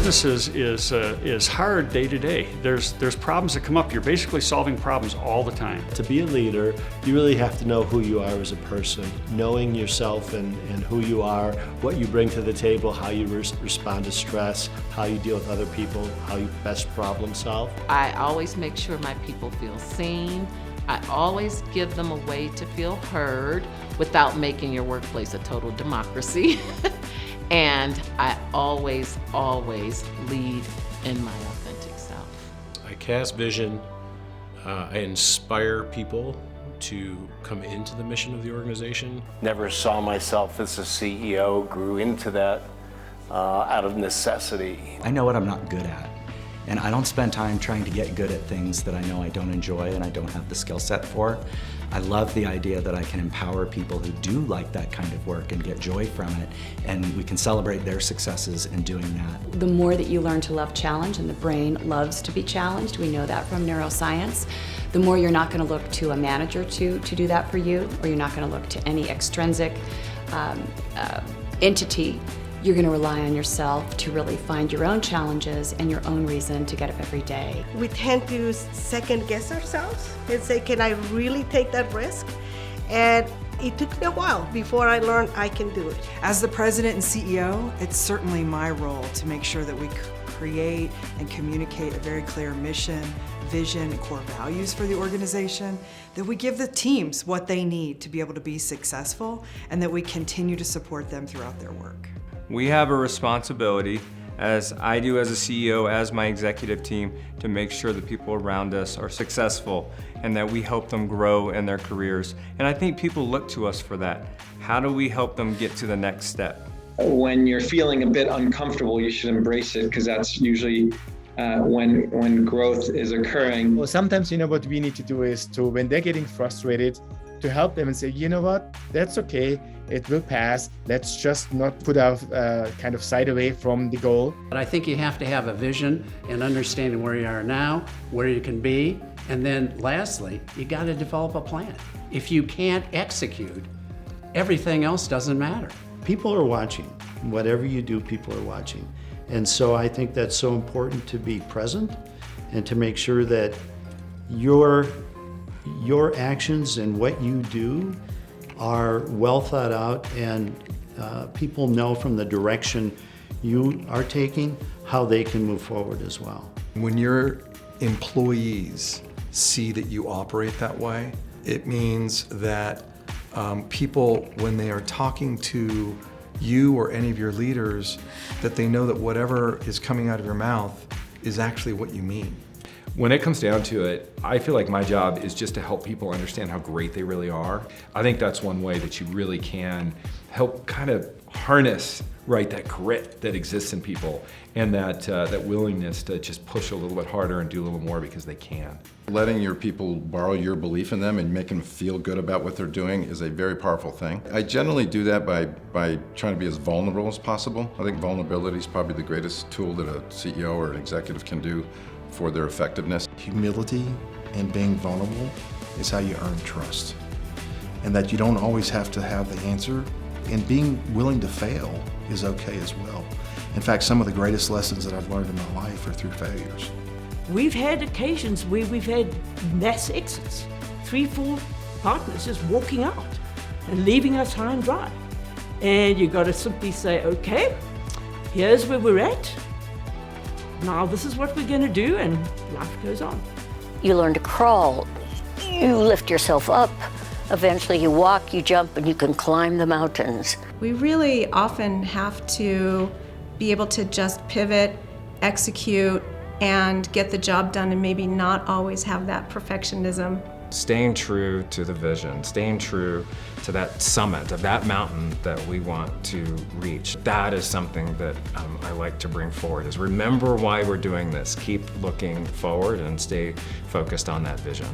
business is hard day to day. There's problems that come up. You're basically solving problems all the time. To be a leader, you really have to know who you are as a person, knowing yourself and who you are, what you bring to the table, how you respond to stress, how you deal with other people, how you best problem solve. I always make sure my people feel seen. I always give them a way to feel heard without making your workplace a total democracy. And I always lead in my authentic self. I cast vision, I inspire people to come into the mission of the organization. Never saw myself as a CEO, grew into that out of necessity. I know what I'm not good at, and I don't spend time trying to get good at things that I know I don't enjoy and I don't have the skill set for. I love the idea that I can empower people who do like that kind of work and get joy from it, and we can celebrate their successes in doing that. The more that you learn to love challenge, and the brain loves to be challenged, we know that from neuroscience, the more you're not going to look to a manager to do that for you, or you're not going to look to any extrinsic entity. You're going to rely on yourself to really find your own challenges and your own reason to get up every day. We tend to second guess ourselves and say, can I really take that risk? And it took me a while before I learned I can do it. As the president and CEO, it's certainly my role to make sure that we create and communicate a very clear mission, vision, and core values for the organization, that we give the teams what they need to be able to be successful, and that we continue to support them throughout their work. We have a responsibility, as I do as a CEO, as my executive team, to make sure the people around us are successful and that we help them grow in their careers. And I think people look to us for that. How do we help them get to the next step? When you're feeling a bit uncomfortable, you should embrace it, because that's usually when growth is occurring. Well, sometimes, what we need to do is when they're getting frustrated, to help them and say, you know what, that's okay, it will pass. Let's just not put our kind of sight away from the goal. But I think you have to have a vision and understanding where you are now, where you can be, and then lastly, you got to develop a plan. If you can't execute, everything else doesn't matter. People are watching. Whatever you do, people are watching. And so I think that's so important to be present and to make sure that your actions and what you do are well thought out, and people know from the direction you are taking how they can move forward as well. When your employees see that you operate that way, it means that people, when they are talking to you or any of your leaders, that they know that whatever is coming out of your mouth is actually what you mean. When it comes down to it, I feel like my job is just to help people understand how great they really are. I think that's one way that you really can help kind of harness, that grit that exists in people, and that willingness to just push a little bit harder and do a little more because they can. Letting your people borrow your belief in them and making them feel good about what they're doing is a very powerful thing. I generally do that by trying to be as vulnerable as possible. I think vulnerability is probably the greatest tool that a CEO or an executive can do for their effectiveness. Humility and being vulnerable is how you earn trust. And that you don't always have to have the answer, and being willing to fail is okay as well. In fact, some of the greatest lessons that I've learned in my life are through failures. We've had occasions where we've had mass exits, 3-4 partners just walking out and leaving us high and dry. And you got to simply say, okay, here's where we're at. Now this is what we're going to do, and life goes on. You learn to crawl, you lift yourself up, eventually you walk, you jump, and you can climb the mountains. We really often have to be able to just pivot, execute, and get the job done, and maybe not always have that perfectionism. Staying true to the vision, staying true to that summit of that mountain that we want to reach. That is something that I like to bring forward, is remember why we're doing this. Keep looking forward and stay focused on that vision.